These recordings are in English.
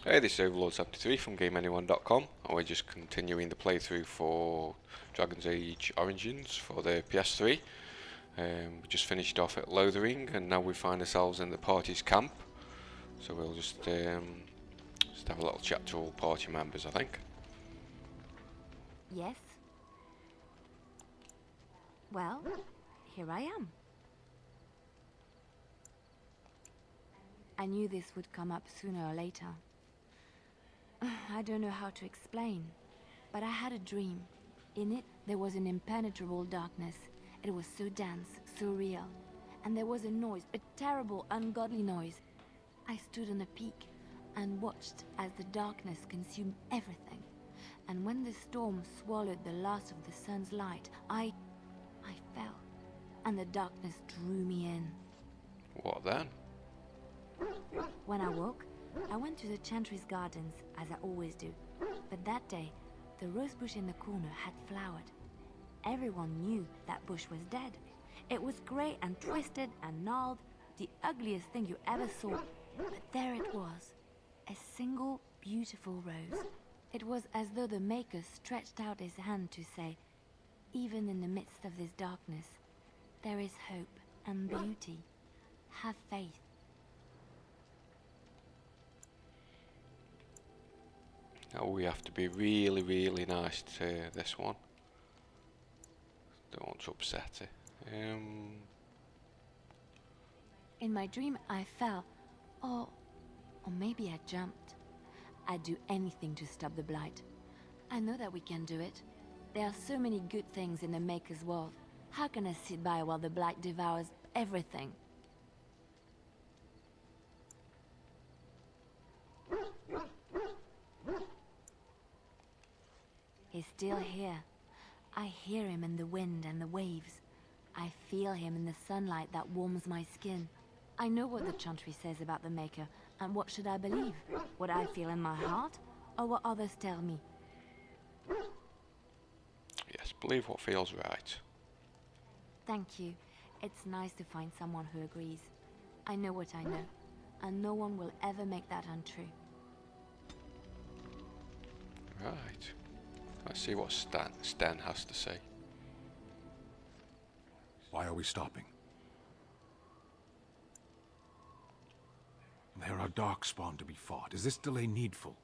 Hey, this is Overlord73 from GameAnyone.com, and we're just continuing the playthrough for Dragon's Age Origins for the PS3. We just finished off at Lothering, and now we find ourselves in the party's camp. So we'll just have a little chat to all party members, I think. Yes? Well, here I am. I knew this would come up sooner or later. I don't know how to explain, but I had a dream. In it, there was an impenetrable darkness. It was so dense, so real. And there was a noise, a terrible, ungodly noise. I stood on a peak and watched as the darkness consumed everything. And when the storm swallowed the last of the sun's light, I fell, and the darkness drew me in. What then? When I woke, I went to the Chantry's gardens, as I always do. But that day, the rose bush in the corner had flowered. Everyone knew that bush was dead. It was grey and twisted and gnarled, the ugliest thing you ever saw. But there it was, a single beautiful rose. It was as though the Maker stretched out his hand to say, even in the midst of this darkness, there is hope and beauty. Have faith. Now we have to be really, really nice to this one. Don't want to upset it. In my dream, I fell, or maybe I jumped. I'd do anything to stop the blight. I know that we can do it. There are so many good things in the Maker's world. How can I sit by while the blight devours everything? He's still here. I hear him in the wind and the waves. I feel him in the sunlight that warms my skin. I know what the Chantry says about the Maker, and what should I believe? What I feel in my heart, or what others tell me? Yes, believe what feels right. Thank you. It's nice to find someone who agrees. I know what I know, and no one will ever make that untrue. Right. Let's see what Stan has to say. Why are we stopping? There are darkspawn to be fought. Is this delay needful?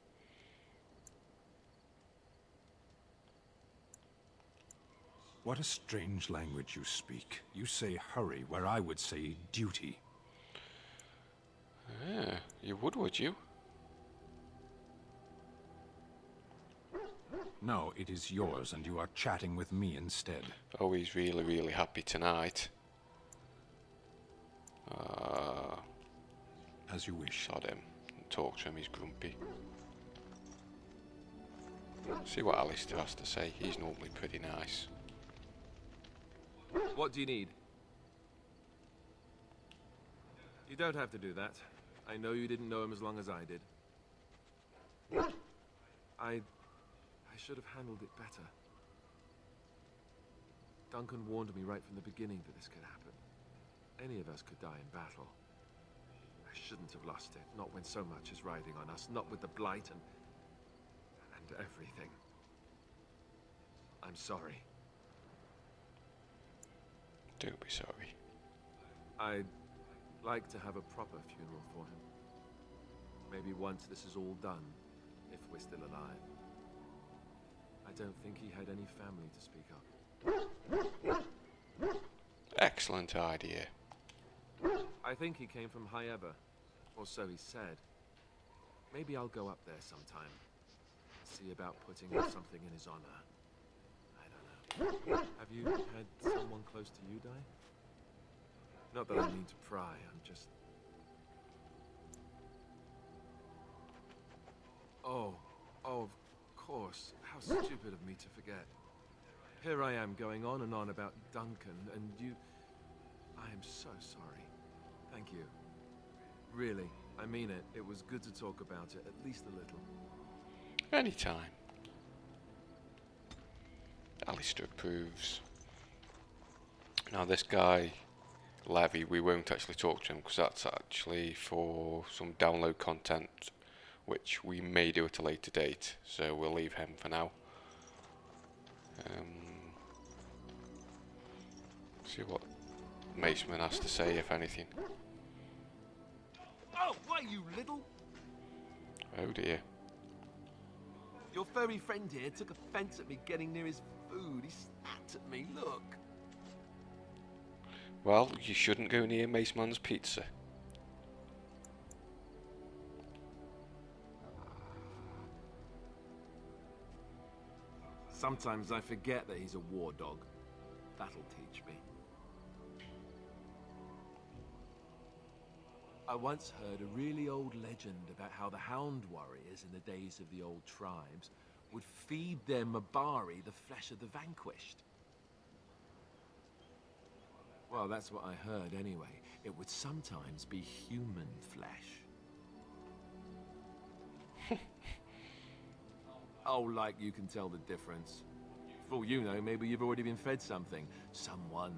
What a strange language you speak. You say hurry, where I would say duty. Yeah, you would you? No, it is yours, and you are chatting with me instead. Oh, he's really, really happy tonight. As you wish. Sod him and talk to him, he's grumpy. See what Alistair has to say, he's normally pretty nice. What do you need? You don't have to do that. I know you didn't know him as long as I did. I should have handled it better. Duncan warned me right from the beginning that this could happen. Any of us could die in battle. I shouldn't have lost it, not when so much is riding on us, not with the blight and everything. I'm sorry. Don't be sorry. I'd like to have a proper funeral for him. Maybe once this is all done, if we're still alive. I don't think he had any family to speak of. Excellent idea. I think he came from Hyeva, or so he said. Maybe I'll go up there sometime. See about putting up something in his honor. I don't know. Have you had someone close to you die? Not that I mean to pry, I'm just... Oh, of course. How stupid of me to forget. Here I am going on and on about Duncan, and you... I am so sorry. Thank you. Really, I mean it. It was good to talk about it, at least a little. Anytime. Alistair approves. Now this guy, Levy, we won't actually talk to him because that's actually for some download content which we may do at a later date, so we'll leave him for now. See what Maceman has to say, if anything. Oh, why, you little... Oh dear. Your furry friend here took offense at me getting near his food. He snapped at me, look. Well, you shouldn't go near Maceman's pizza. Sometimes I forget that he's a war dog. That'll teach me. I once heard a really old legend about how the Hound warriors in the days of the old tribes would feed their Mabari the flesh of the vanquished. Well, that's what I heard anyway. It would sometimes be human flesh. Oh, like you can tell the difference. For all you know, maybe you've already been fed something. Someone.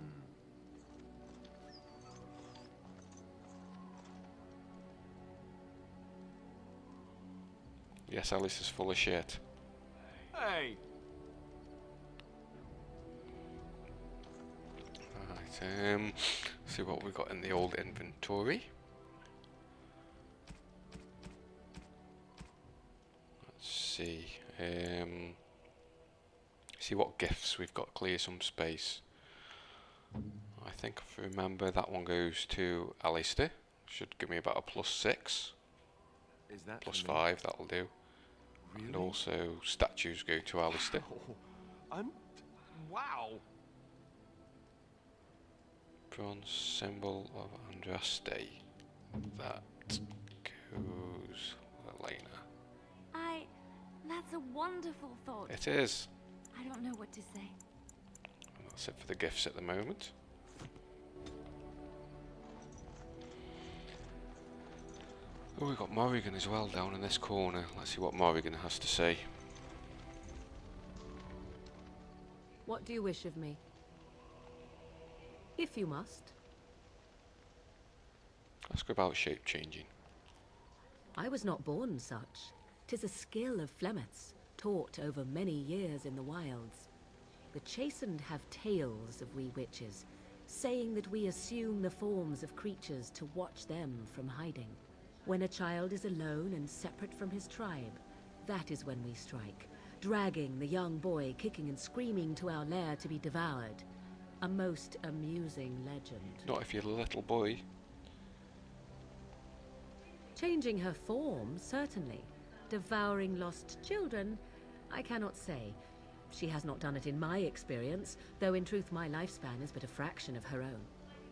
Yes, Alice is full of shit. Hey! Right, see what we've got in the old inventory. Let's see. See what gifts we've got. Clear some space. I think if I remember, that one goes to Alistair. Should give me about a +6. Is that +5, that'll do. Really? And also statues go to Alistair. Wow. Wow. Bronze symbol of Andraste. That goes Elena. That's a wonderful thought. It is. I don't know what to say. And that's it for the gifts at the moment. Oh, we've got Morrigan as well down in this corner. Let's see what Morrigan has to say. What do you wish of me? If you must. Ask about shape changing. I was not born such. 'Tis a skill of Flemeth's, taught over many years in the wilds. The chastened have tales of we witches, saying that we assume the forms of creatures to watch them from hiding. When a child is alone and separate from his tribe, that is when we strike, dragging the young boy kicking and screaming to our lair to be devoured. A most amusing legend. Not if you're a little boy. Changing her form, certainly. Devouring lost children, I cannot say. She has not done it in my experience, though in truth my lifespan is but a fraction of her own.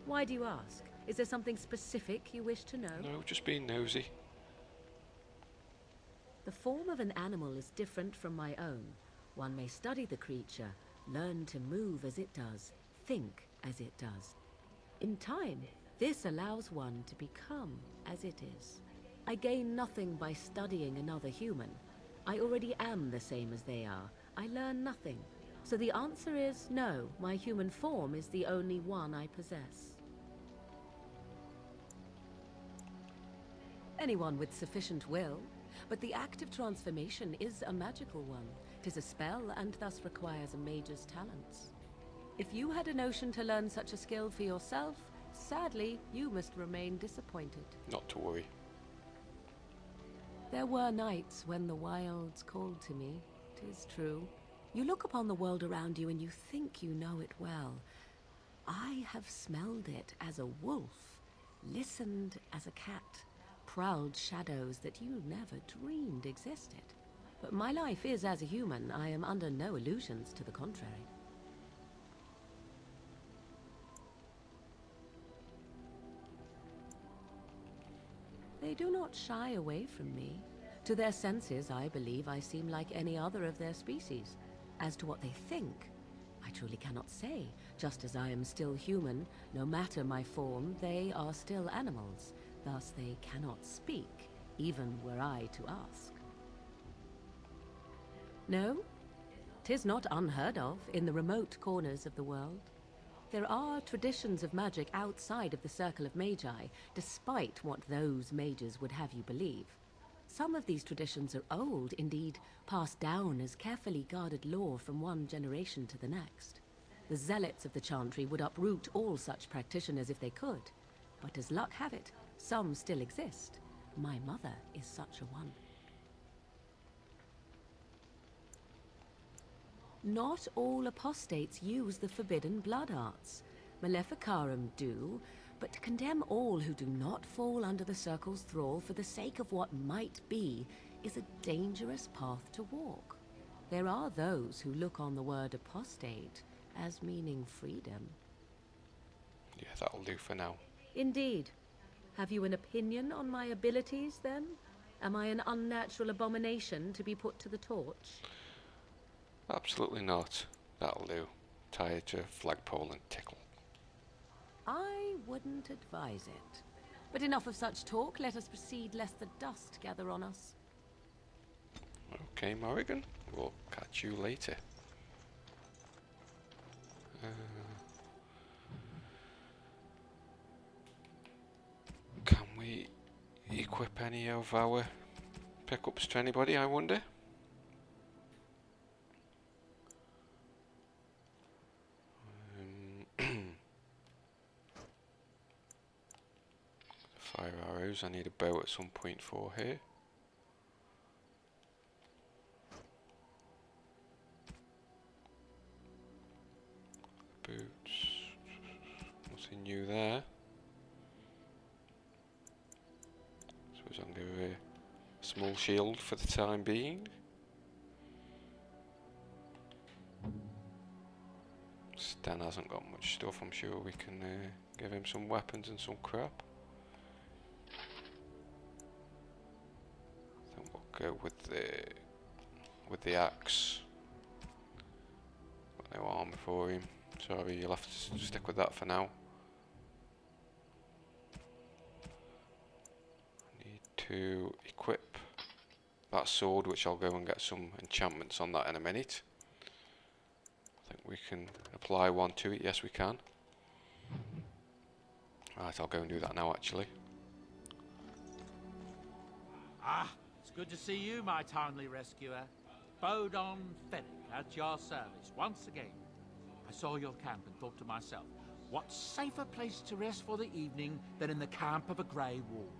Why do you ask? Is there something specific you wish to know? No, just being nosy. The form of an animal is different from my own. One may study the creature, learn to move as it does, think as it does. In time, this allows one to become as it is. I gain nothing by studying another human. I already am the same as they are. I learn nothing. So the answer is no, my human form is the only one I possess. Anyone with sufficient will, but the act of transformation is a magical one. 'Tis a spell and thus requires a mage's talents. If you had a notion to learn such a skill for yourself, sadly, you must remain disappointed. Not to worry. There were nights when the wilds called to me, 'tis true. You look upon the world around you and you think you know it well. I have smelled it as a wolf, listened as a cat, prowled shadows that you never dreamed existed. But my life is as a human. I am under no illusions to the contrary. They do not shy away from me. To their senses, I believe I seem like any other of their species. As to what they think, I truly cannot say. Just as I am still human, no matter my form, they are still animals. Thus they cannot speak, even were I to ask. No, 'tis not unheard of in the remote corners of the world. There are traditions of magic outside of the circle of magi, despite what those mages would have you believe. Some of these traditions are old, indeed passed down as carefully guarded lore from one generation to the next. The zealots of the chantry would uproot all such practitioners if they could, but as luck have it, some still exist. My mother is such a one. Not all apostates use the forbidden blood arts. Maleficarum do, but to condemn all who do not fall under the Circle's thrall for the sake of what might be is a dangerous path to walk. There are those who look on the word apostate as meaning freedom. Yeah, that'll do for now. Indeed. Have you an opinion on my abilities, then? Am I an unnatural abomination to be put to the torch? Absolutely not. That'll do. Tie it to a flagpole and tickle. I wouldn't advise it. But enough of such talk. Let us proceed, lest the dust gather on us. Okay, Morrigan. We'll catch you later. Can we equip any of our pickups to anybody, I wonder? Fire arrows. I need a bow at some point for here. Boots. Nothing new there. Suppose I can give a small shield for the time being. Stan hasn't got much stuff. I'm sure we can give him some weapons and some crap. I think we'll go with the axe. Got no armor for him. Sorry, you'll have to stick with that for now. Need to equip that sword, which I'll go and get some enchantments on that in a minute. I think we can apply one to it. Yes, we can. Right, I'll go and do that now, actually. Ah, it's good to see you, my timely rescuer. Bodon Fennick, at your service once again. I saw your camp and thought to myself, what safer place to rest for the evening than in the camp of a Grey Warden?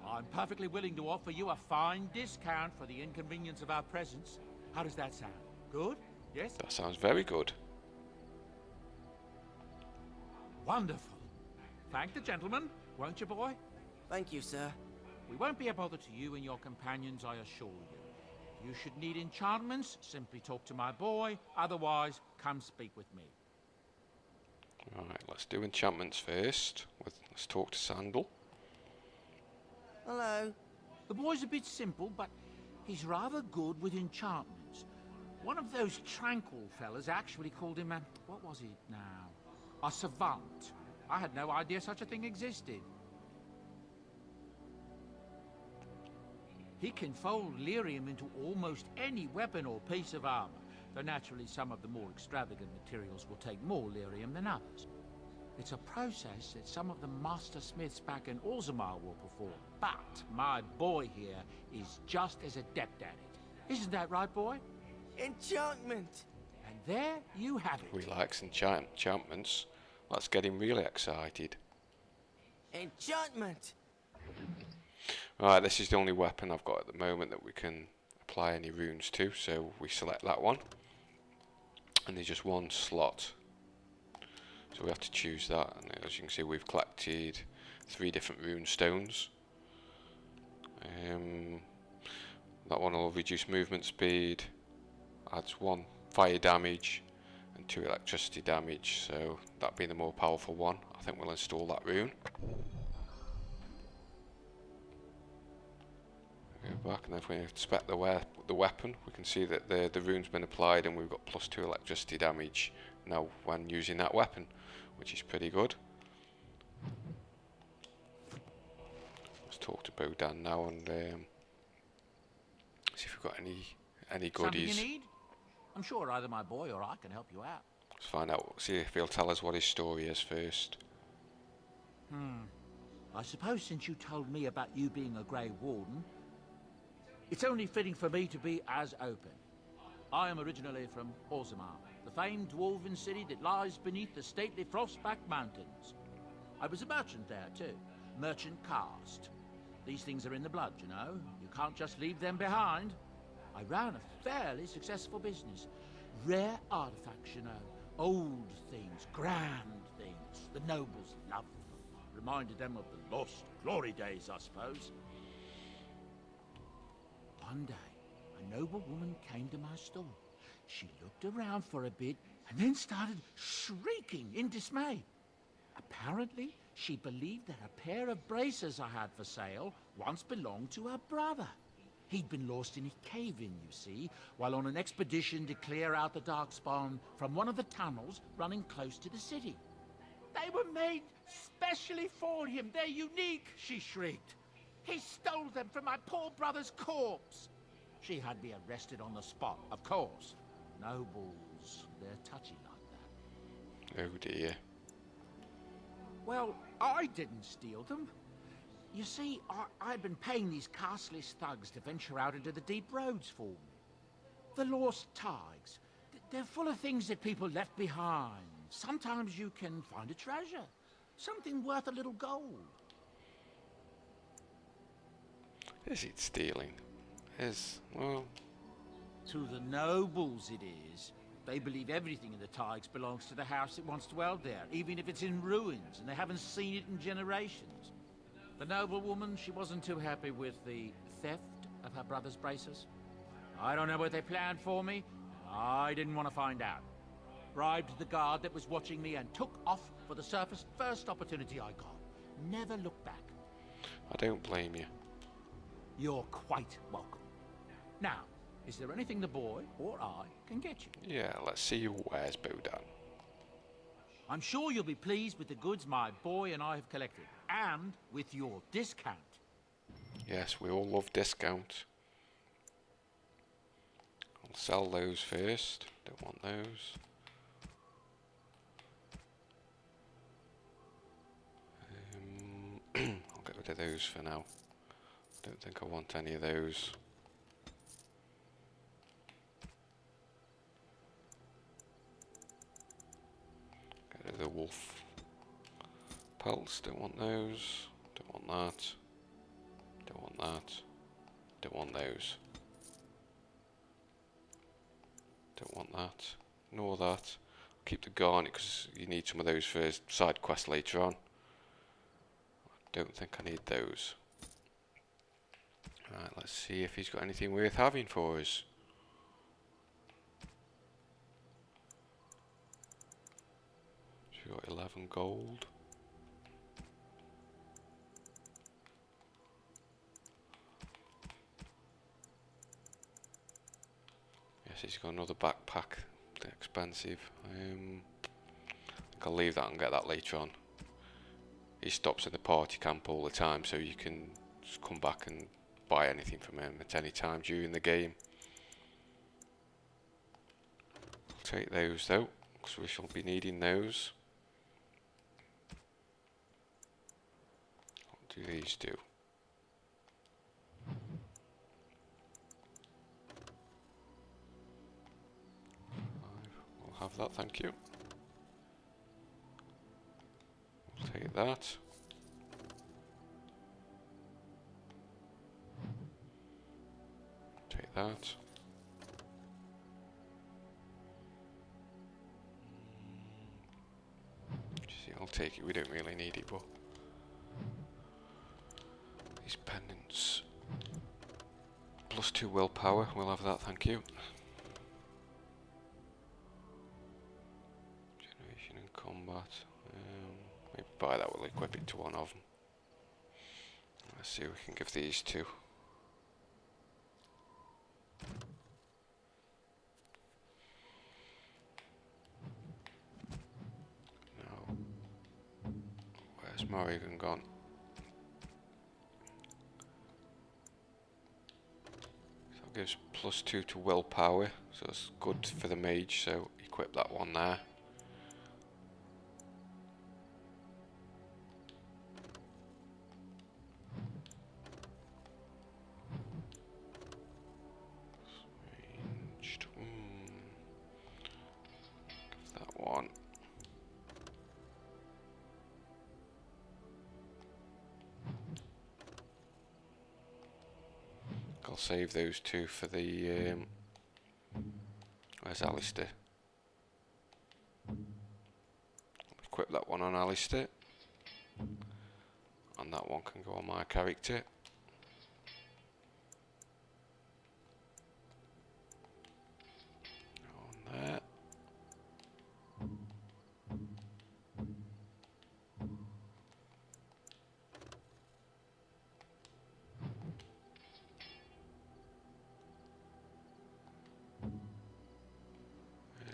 I'm perfectly willing to offer you a fine discount for the inconvenience of our presence. How does that sound? Good? Yes? That sounds very good. Wonderful. Thank the gentleman, won't you, boy? Thank you, sir. We won't be a bother to you and your companions, I assure you. If you should need enchantments, simply talk to my boy. Otherwise, come speak with me. Right, let's do enchantments first. Let's talk to Sandal. Hello. The boy's a bit simple, but he's rather good with enchantments. One of those tranquil fellas actually called him a... what was it now? A savant. I had no idea such a thing existed. He can fold lyrium into almost any weapon or piece of armor, though naturally some of the more extravagant materials will take more lyrium than others. It's a process that some of the master smiths back in Orzammar will perform, but my boy here is just as adept at it. Isn't that right, boy? Enchantment! And there you have it. We likes enchantments. Let's get him really excited. Enchantment! Right, this is the only weapon I've got at the moment that we can apply any runes to, so we select that one. And there's just one slot. So we have to choose that, and as you can see we've collected 3 different rune stones. That one will reduce movement speed, adds 1 fire damage and 2 electricity damage, so that being the more powerful one, I think we'll install that rune. Go back, and if we inspect the weapon, we can see that the rune's been applied and we've got +2 electricity damage now when using that weapon, which is pretty good. Let's talk to Bodan now and see if we've got any goodies. Something you need? I'm sure either my boy or I can help you out. Let's find out, see if he'll tell us what his story is first. I suppose since you told me about you being a Grey Warden, It's only fitting for me to be as open. I am originally from Orzammar, the famed dwarven city that lies beneath the stately Frostback Mountains. I was a merchant there too, merchant caste. These things are in the blood, you know. You can't just leave them behind. I ran a fairly successful business. Rare artifacts, you know. Old things, grand things. The nobles loved them. Reminded them of the lost glory days, I suppose. One day, a noble woman came to my store. She looked around for a bit and then started shrieking in dismay. Apparently, she believed that a pair of braces I had for sale once belonged to her brother. He'd been lost in a cave-in, you see, while on an expedition to clear out the Darkspawn from one of the tunnels running close to the city. They were made specially for him. They're unique, she shrieked. He stole them from my poor brother's corpse. She had me arrested on the spot, of course. Nobles, they're touchy like that. Oh dear. Well, I didn't steal them. You see, I'd been paying these castless thugs to venture out into the deep roads for me. The lost tigers. They're full of things that people left behind. Sometimes you can find a treasure. Something worth a little gold. Is it stealing? Well... To the nobles it is. They believe everything in the Tigers belongs to the house that once dwelled there, even if it's in ruins and they haven't seen it in generations. The noblewoman, she wasn't too happy with the theft of her brother's braces. I don't know what they planned for me. I didn't want to find out. Bribed the guard that was watching me and took off for the surface first opportunity I got. Never looked back. I don't blame you. You're quite welcome. Now, is there anything the boy or I can get you? Yeah, let's see who wears Bodan. I'm sure you'll be pleased with the goods my boy and I have collected, and with your discount. Yes, we all love discount. I'll sell those first. Don't want those. I'll get rid of those for now. Don't think I want any of those. Get rid of the wolf pelts. Don't want those. Don't want that. Don't want that. Don't want those. Don't want that. Nor that. Keep the garnet because you need some of those for his side quest later on. Don't think I need those. Right, let's see if he's got anything worth having for us. She's got 11 gold. Yes, he's got another backpack. They're expensive. I think I'll leave that and get that later on. He stops at the party camp all the time, so you can just come back and buy anything from him at any time during the game. I'll take those though, because we shall be needing those. What do these do? We'll have that, thank you. We'll take that. Take that. See, I'll take it. We don't really need it, but these pendants. +2 willpower. We'll have that, thank you. Generation and combat. Maybe buy that. We'll equip it to one of them. Let's see. We can give these two. Where's Morrigan gone? So it gives +2 to willpower, so it's good for the mage, so equip that one there. I'll save those two for the where's Alistair? Equip that one on Alistair, and that one can go on my character. On there.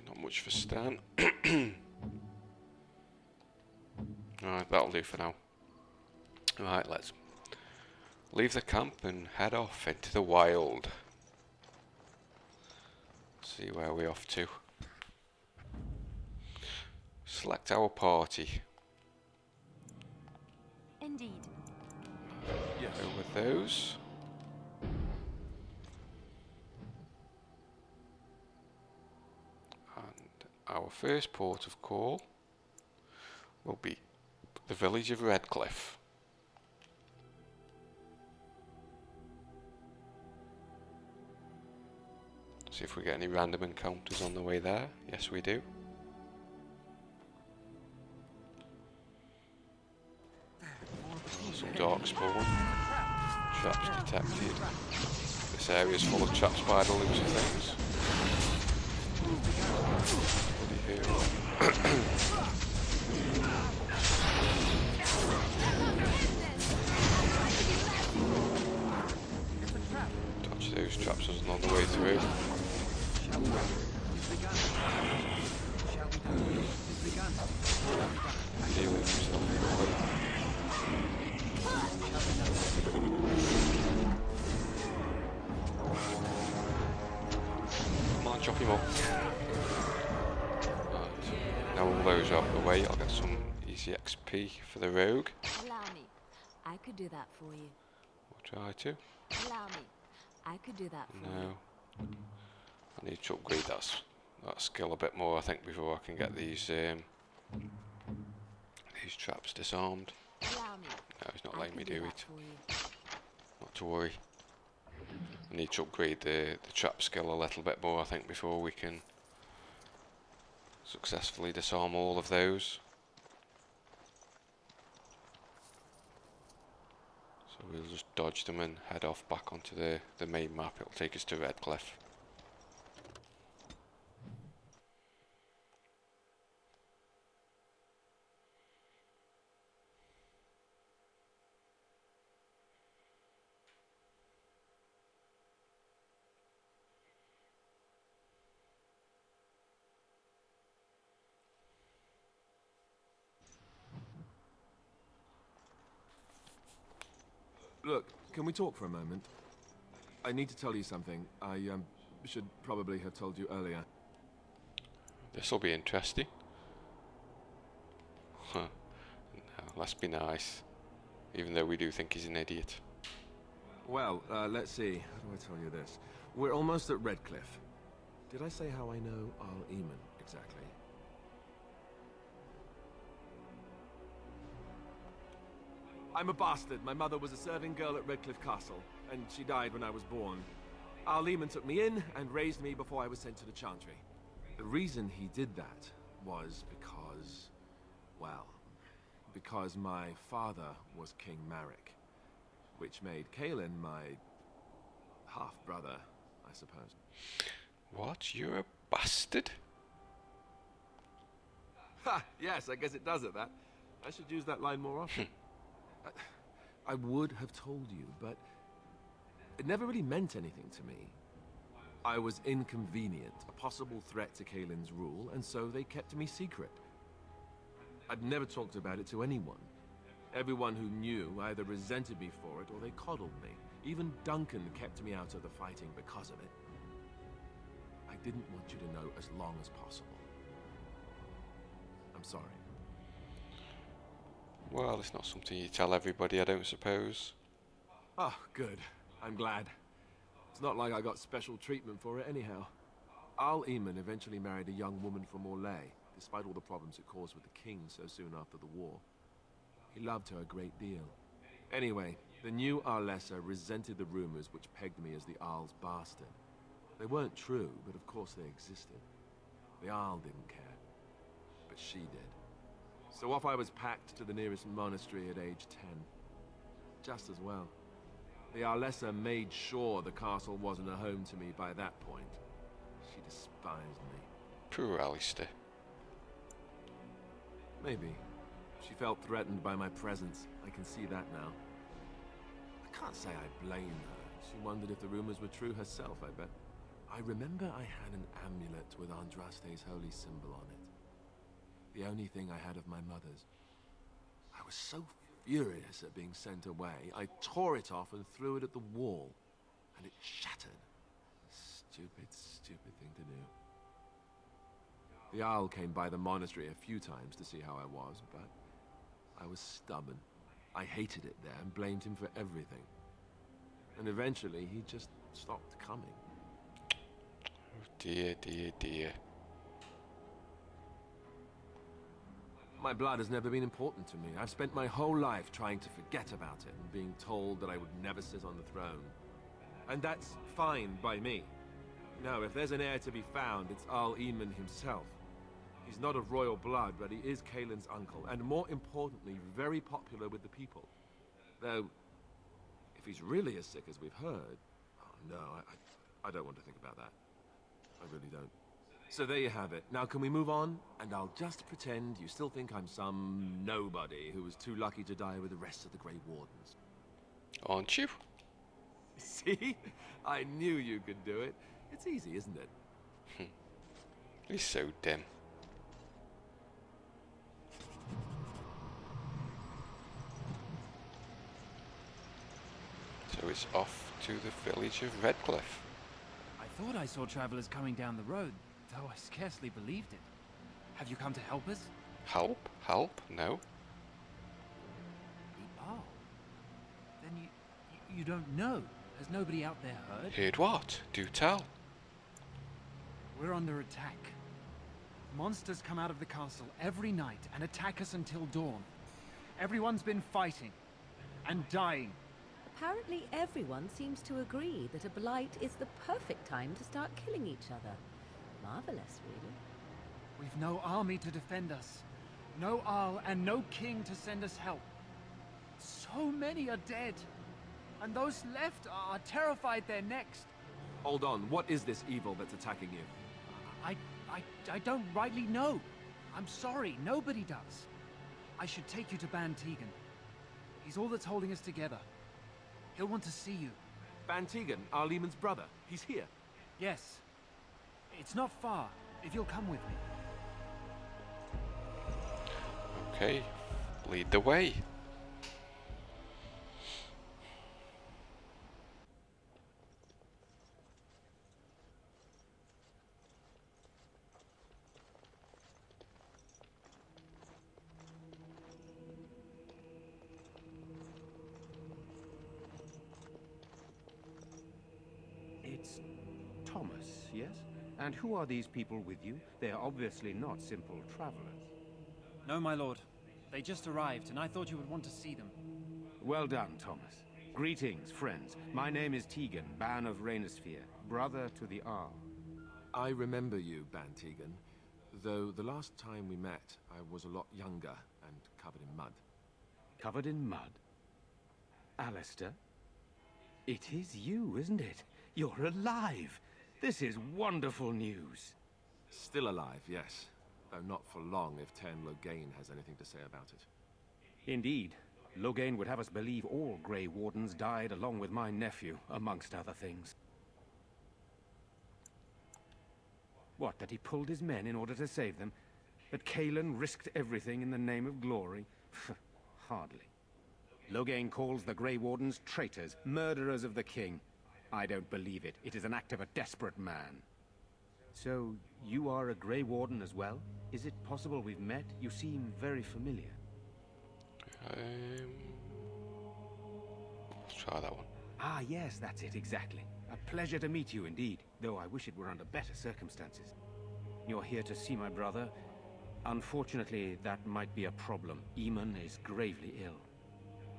Not much for Stan. Alright, that'll do for now. Right, let's leave the camp and head off into the wild. See where we're off to. Select our party. Indeed. Yes. Go with those. And our first port of call will be the village of Redcliffe. See if we get any random encounters on the way there. Yes, we do. Some darkspawn. Traps detected. This area is full of traps by the looks of things. Bloody hell. Dodge those traps as on the way through. Healing himself quickly. Come on, chop him up. Right. Now all those are out of the way, I'll get some easy XP for the rogue. Allow me. I could do that for you. We'll try to. Allow me. I could do that for you. No. I need to upgrade that skill a bit more, I think, before I can get these traps disarmed. Allow me. No, he's not I letting me could do that it. for you. Not to worry. I need to upgrade the trap skill a little bit more, I think, before we can successfully disarm all of those. So we'll just dodge them and head off back onto the main map. It'll take us to Redcliffe. Look, can we talk for a moment? I need to tell you something. I should probably have told you earlier. This'll be interesting. Huh. No, let's be nice. Even though we do think he's an idiot. Well, let's see. How do I tell you this? We're almost at Redcliffe. Did I say how I know Al Eamon exactly? I'm a bastard. My mother was a serving girl at Redcliffe Castle, and she died when I was born. Al Eamon took me in and raised me before I was sent to the Chantry. The reason he did that was because, well, because my father was King Marek, which made Kaelin my half-brother, I suppose. What? You're a bastard? Ha! Yes, I guess it does at that. I should use that line more often. I would have told you, but it never really meant anything to me. I was inconvenient, a possible threat to Kaelin's rule, and so they kept me secret. I'd never talked about it to anyone. Everyone who knew either resented me for it or they coddled me. Even Duncan kept me out of the fighting because of it. I didn't want you to know as long as possible. I'm sorry. Well, it's not something you tell everybody, I don't suppose. Oh, good. I'm glad. It's not like I got special treatment for it anyhow. Al Eamon eventually married a young woman from Orlais, despite all the problems it caused with the king so soon after the war. He loved her a great deal. Anyway, The new Arlessa resented the rumors which pegged me as the Arl's bastard. They weren't true, but of course they existed. The Arl didn't care, but she did. So off I was packed to the nearest monastery at age 10. Just as well. The Arlessa made sure the castle wasn't a home to me by that point. She despised me. Poor Alistair. Maybe. She felt threatened by my presence. I can see that now. I can't say I blame her. She wondered if the rumors were true herself, I bet. I remember I had an amulet with Andraste's holy symbol on it. The only thing I had of my mother's. I was so furious at being sent away, I tore it off and threw it at the wall. And it shattered. Stupid, stupid thing to do. The Owl came by the monastery a few times to see how I was, but I was stubborn. I hated it there and blamed him for everything. And eventually, he just stopped coming. Oh dear, dear, dear. My blood has never been important to me. I've spent my whole life trying to forget about it and being told that I would never sit on the throne. And that's fine by me. No, if there's an heir to be found, it's Arl Eamon himself. He's not of royal blood, but he is Kaelin's uncle, and more importantly, very popular with the people. Though, if he's really as sick as we've heard... Oh, no, I don't want to think about that. I really don't. So there you have it. Now can we move on? And I'll just pretend you still think I'm some nobody who was too lucky to die with the rest of the Grey Wardens. Aren't you? See? I knew you could do it. It's easy, isn't it? He's so dim. So it's off to the village of Redcliffe. I thought I saw travelers coming down the road, though I scarcely believed it. Have you come to help us? Help? Help? No. Oh. Then you don't know. Has nobody out there heard? Heard what? Do tell. We're under attack. Monsters come out of the castle every night and attack us until dawn. Everyone's been fighting and dying. Apparently everyone seems to agree that a blight is the perfect time to start killing each other. Marvelous, really. We've no army to defend us. No Arl and no king to send us help. So many are dead. And those left are terrified they're next. Hold on, what is this evil that's attacking you? I don't rightly know. I'm sorry, nobody does. I should take you to Ban Tegan. He's all that's holding us together. He'll want to see you. Ban Tegan, Arl Eamon's brother. He's here. Yes. It's not far, if you'll come with me. Okay, lead the way. It's Thomas, yes? And who are these people with you? They are obviously not simple travelers. No, my lord. They just arrived, and I thought you would want to see them. Well done, Thomas. Greetings, friends. My name is Tegan, Ban of Rainersphere, brother to the Arl. I remember you, Ban Tegan. Though the last time we met, I was a lot younger and covered in mud. Covered in mud? Alistair? It is you, isn't it? You're alive! This is wonderful news. Still alive, yes. Though not for long if Ten Loghain has anything to say about it. Indeed. Loghain would have us believe all Grey Wardens died along with my nephew, amongst other things. What, that he pulled his men in order to save them? That Kaelin risked everything in the name of glory? Hardly. Loghain calls the Grey Wardens traitors, murderers of the king. I don't believe it. It is an act of a desperate man. So, you are a Grey Warden as well? Is it possible we've met? You seem very familiar. Let's try that one. Ah, yes, that's it, exactly. A pleasure to meet you indeed, though I wish it were under better circumstances. You're here to see my brother. Unfortunately, that might be a problem. Eamon is gravely ill.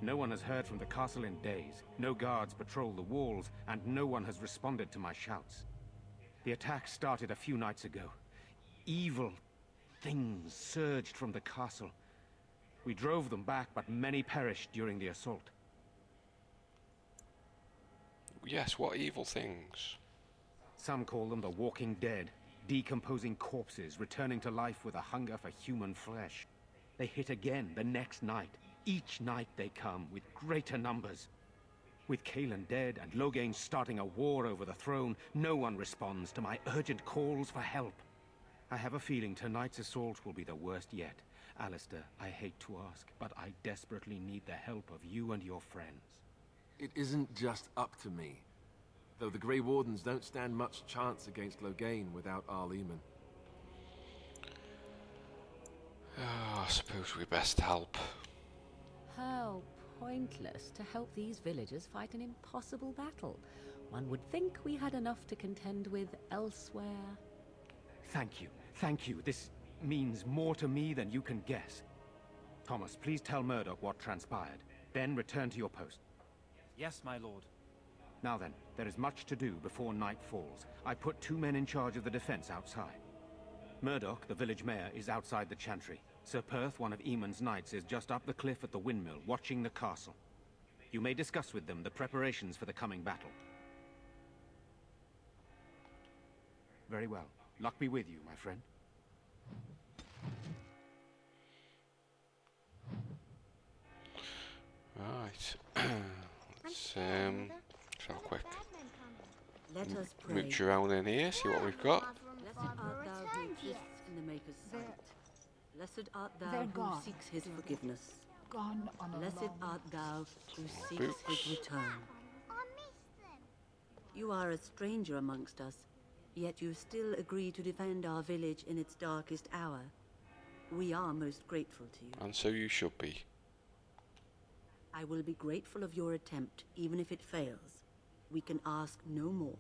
No one has heard from the castle in days. No guards patrol the walls, and no one has responded to my shouts. The attack started a few nights ago. Evil things surged from the castle. We drove them back, but many perished during the assault. Yes, what evil things? Some call them the Walking Dead, decomposing corpses returning to life with a hunger for human flesh. They hit again the next night. Each night they come with greater numbers. With Cailan dead and Loghain starting a war over the throne, no one responds to my urgent calls for help. I have a feeling tonight's assault will be the worst yet. Alistair, I hate to ask, but I desperately need the help of you and your friends. It isn't just up to me. Though the Grey Wardens don't stand much chance against Loghain without Arl Eamon. Oh, I suppose we best help. How pointless to help these villagers fight an impossible battle. One would think we had enough to contend with elsewhere. Thank you. Thank you. This means more to me than you can guess. Thomas, please tell Murdoch what transpired. Then return to your post. Yes, my lord. Now then, there is much to do before night falls. I put 2 men in charge of the defense outside. Murdoch, the village mayor, is outside the chantry. Sir Perth, one of Eamon's knights, is just up the cliff at the windmill, watching the castle. You may discuss with them the preparations for the coming battle. Very well. Luck be with you, my friend. Right. Let's have a quick Let us pray. mooch around in here, see what we've got. Blessed art thou who exists in the Maker's sight. Blessed art thou They're who gone. seeks his forgiveness. Gone on a Blessed long art thou who seeks Boots. his return. You are a stranger amongst us, yet you still agree to defend our village in its darkest hour. We are most grateful to you. And so you should be. I will be grateful of your attempt, even if it fails. We can ask no more.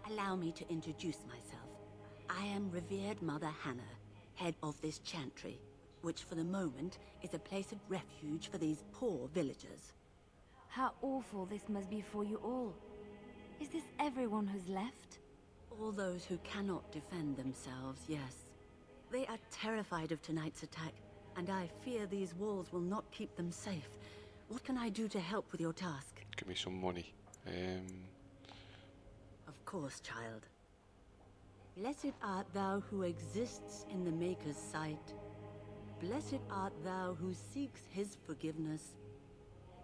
Allow me to introduce myself. I am revered Mother Hannah, head of this chantry, which for the moment is a place of refuge for these poor villagers. How awful this must be for you all. Is this everyone who's left? All those who cannot defend themselves, yes. They are terrified of tonight's attack, and I fear these walls will not keep them safe. What can I do to help with your task? Give me some money. Of course, child. Blessed art thou who exists in the Maker's sight. Blessed art thou who seeks his forgiveness.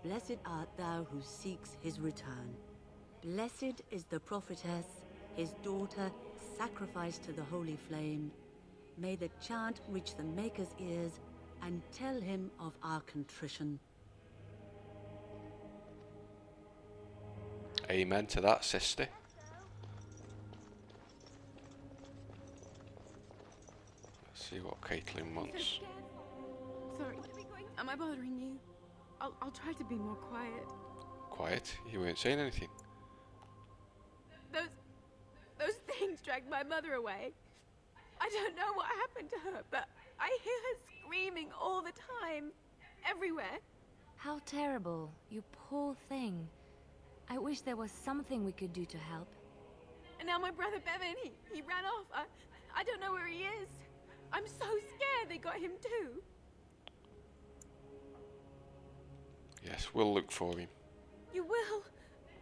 Blessed art thou who seeks his return. Blessed is the prophetess, his daughter, sacrificed to the holy flame. May the chant reach the Maker's ears and tell him of our contrition. Amen to that, sister. Let's see what Caitlin wants. Sorry, am I bothering you? I'll try to be more quiet. Quiet? You weren't saying anything. Those things dragged my mother away. I don't know what happened to her, but I hear her screaming all the time. Everywhere. How terrible, you poor thing. I wish there was something we could do to help. And now my brother Bevan, he ran off. I don't know where he is. I'm so scared they got him too. Yes, we'll look for him. You will?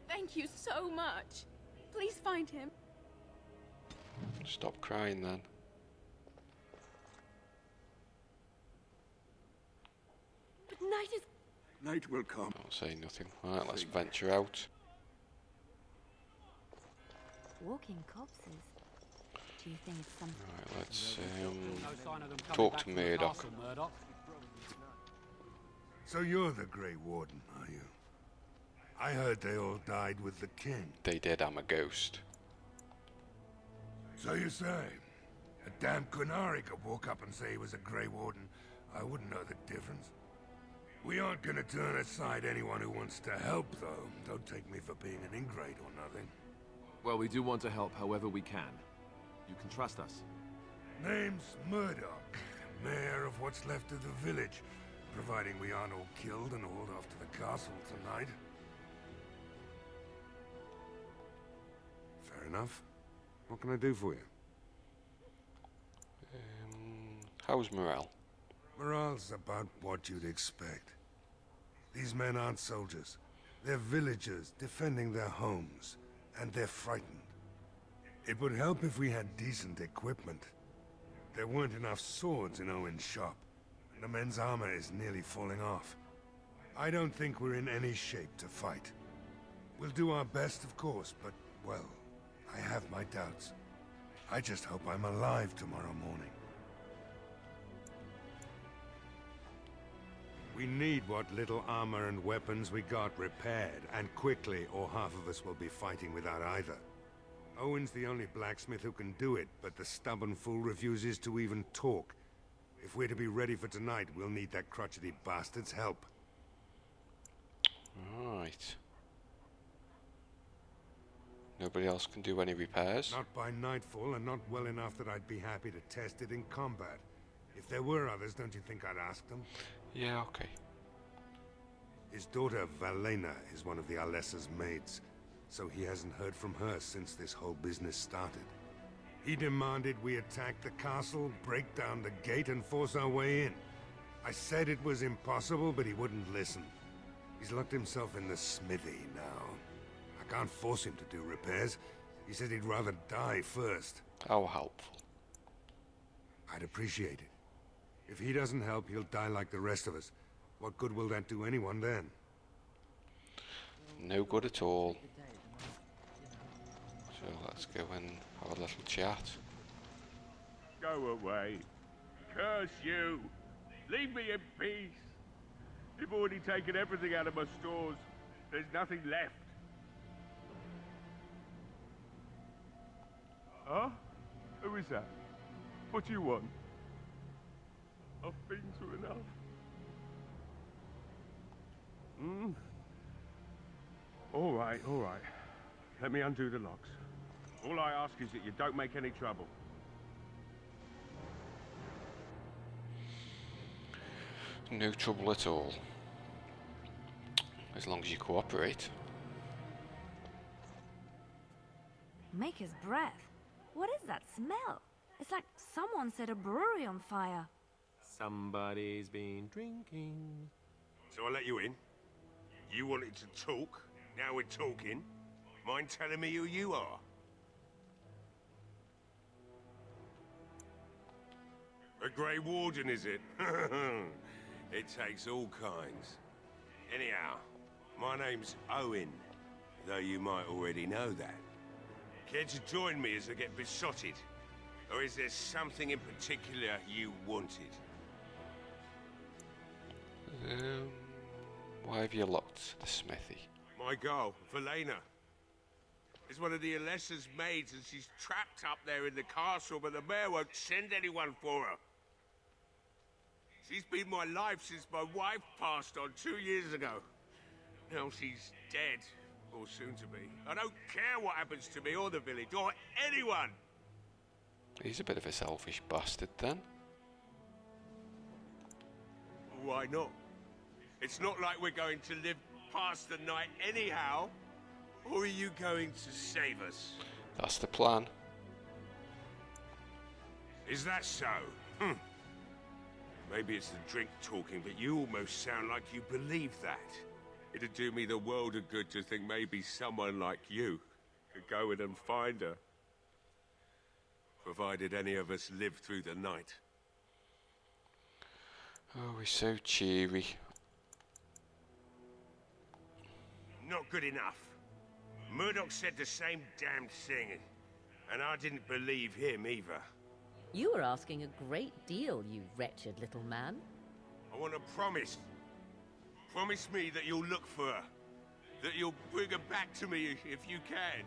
Thank you so much. Please find him. Stop crying then. But night is... Night will come. Don't say nothing. Right, let's venture out. Walking corpses. Do you think it's something? Right, let's No sign of them coming talk back to from the Murdoch. castle, Murdoch. So you're the Grey Warden, are you? I heard they all died with the king. They did, I'm a ghost. So you say? A damn Qunari could walk up and say he was a Grey Warden. I wouldn't know the difference. We aren't gonna turn aside anyone who wants to help, though. Don't take me for being an ingrate or nothing. Well, we do want to help however we can. You can trust us. Name's Murdoch, mayor of what's left of the village. providing we aren't all killed and hauled off to the castle tonight. Fair enough. What can I do for you? How's morale? Morale's about what you'd expect. These men aren't soldiers. They're villagers defending their homes, and they're frightened. It would help if we had decent equipment. There weren't enough swords in Owen's shop. The men's armor is nearly falling off. I don't think we're in any shape to fight. We'll do our best, of course, but, well, I have my doubts. I just hope I'm alive tomorrow morning. We need what little armor and weapons we got repaired, and quickly, or half of us will be fighting without either. Owen's the only blacksmith who can do it, but the stubborn fool refuses to even talk. If we're to be ready for tonight, we'll need that crotchety bastard's help. Right. Nobody else can do any repairs? Not by nightfall, and not well enough that I'd be happy to test it in combat. If there were others, don't you think I'd ask them? Yeah, okay. His daughter, Valena, is one of the Alessa's maids, so he hasn't heard from her since this whole business started. He demanded we attack the castle, break down the gate, and force our way in. I said it was impossible, but he wouldn't listen. He's locked himself in the smithy now. I can't force him to do repairs. He said he'd rather die first. How helpful. I'd appreciate it. If he doesn't help, he'll die like the rest of us. What good will that do anyone then? No good at all. So let's go and have a little chat. Go away. Curse you. Leave me in peace. You've already taken everything out of my stores. There's nothing left. Huh? Who is that? What do you want? I've been through enough. All right, all right. Let me undo the locks. All I ask is that you don't make any trouble. No trouble at all. As long as you cooperate. Maker's breath. What is that smell? It's like someone set a brewery on fire. Somebody's been drinking. So I let you in. You wanted to talk. Now we're talking. Mind telling me who you are? A Grey Warden, is it? It takes all kinds. Anyhow, my name's Owen, though you might already know that. Care to join me as I get besotted? Or is there something in particular you wanted? Why have you locked the smithy? My girl, Valena, is one of the Alessa's maids, and she's trapped up there in the castle, but the mayor won't send anyone for her. She's been my life since my wife passed on 2 years ago. Now she's dead, or soon to be. I don't care what happens to me or the village, or anyone! He's a bit of a selfish bastard then. Why not? It's not like we're going to live past the night anyhow. Or are you going to save us? That's the plan. Is that so? Maybe it's the drink talking, but you almost sound like you believe that. It'd do me the world of good to think maybe someone like you could go in and find her. Provided any of us live through the night. Oh, he's so cheery. Not good enough. Murdoch said the same damn thing, and I didn't believe him either. You were asking a great deal, you wretched little man. I want a promise. Promise me that you'll look for her. That you'll bring her back to me if you can.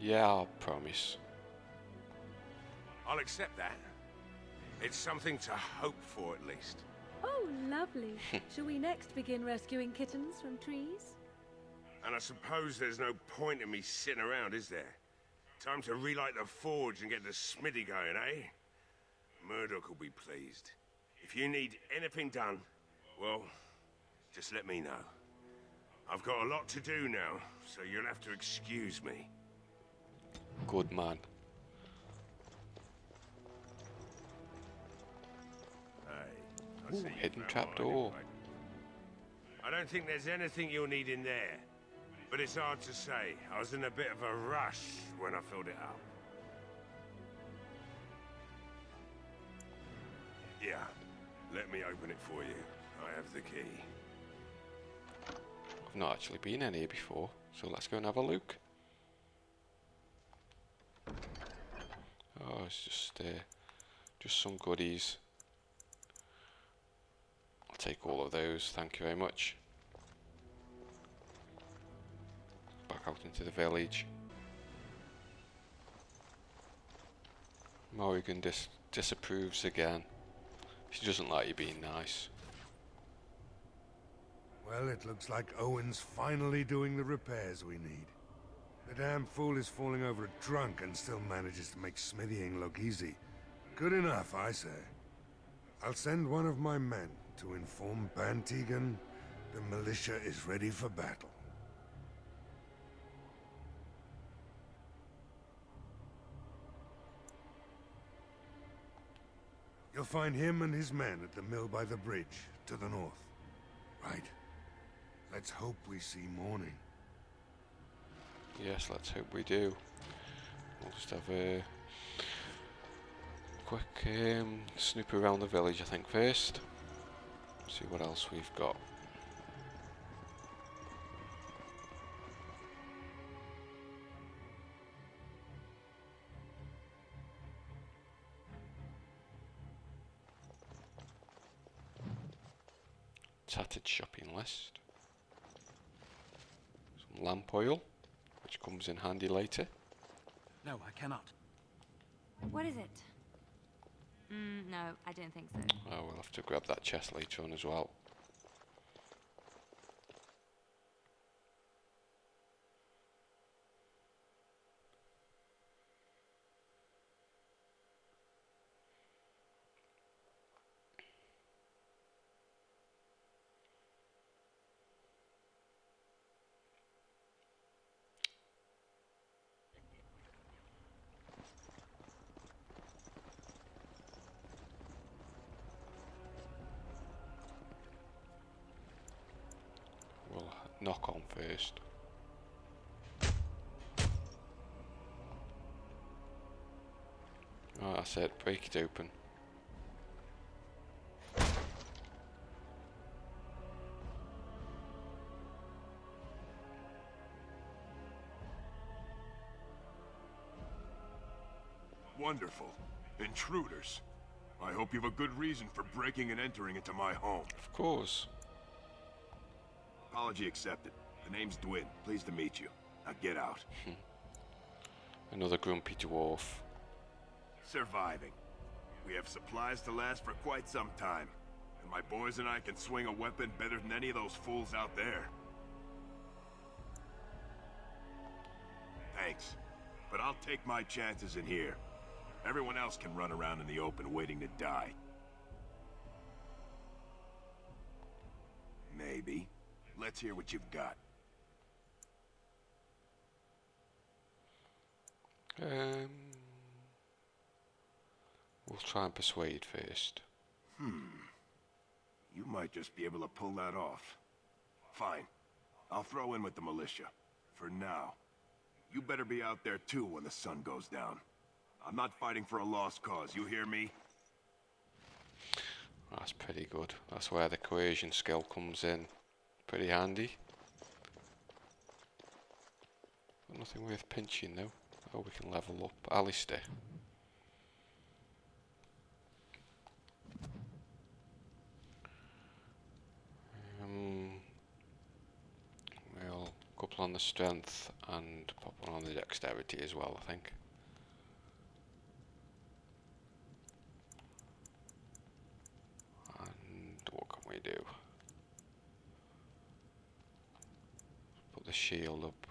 Yeah, I'll promise. I'll accept that. It's something to hope for, at least. Oh, lovely. Shall we next begin rescuing kittens from trees? And I suppose there's no point in me sitting around, is there? Time to relight the forge and get the smithy going, eh? Murdoch will be pleased. If you need anything done, Well, just let me know. I've got a lot to do now, so you'll have to excuse me. Good man. Hey, I Ooh, see you hidden found trapdoor. mine. I don't think there's anything you'll need in there, but it's hard to say. I was in a bit of a rush when I filled it up. Yeah, let me open it for you. I have the key. I've not actually been in here before, so let's go and have a look. Oh, it's just some goodies. I'll take all of those, thank you very much. Back out into the village. Morrigan disapproves again. She doesn't like you being nice. Well, it looks like Owen's finally doing the repairs we need. The damn fool is falling over drunk and still manages to make smithying look easy. Good enough, I say. I'll send one of my men to inform Bantegan the militia is ready for battle. You'll find him and his men at the mill by the bridge, to the north. Right? Let's hope we see morning. Yes, let's hope we do. We'll just have a quick snoop around the village, I think, first. See what else we've got. Tattered shopping list. Some lamp oil, which comes in handy later. No, I cannot. What is it? No, I don't think so. Oh, we'll have to grab that chest later on as well. We'll knock on first. Oh, that's it. Break it open. Wonderful. Intruders. I hope you have a good reason for breaking and entering into my home. Of course. Apology accepted. The name's Dwin. Pleased to meet you. Now get out. Another grumpy dwarf. Surviving. We have supplies to last for quite some time. And my boys and I can swing a weapon better than any of those fools out there. Thanks. But I'll take my chances in here. Everyone else can run around in the open waiting to die. Maybe. Let's hear what you've got. We'll try and persuade first. You might just be able to pull that off. Fine. I'll throw in with the militia. For now. You better be out there too when the sun goes down. I'm not fighting for a lost cause, you hear me? That's pretty good. That's where the coercion skill comes in. Pretty handy. Got nothing worth pinching though. Oh, we can level up Alistair. We'll couple on the strength and pop one on the dexterity as well, I think. And what can we do? Put the shield up.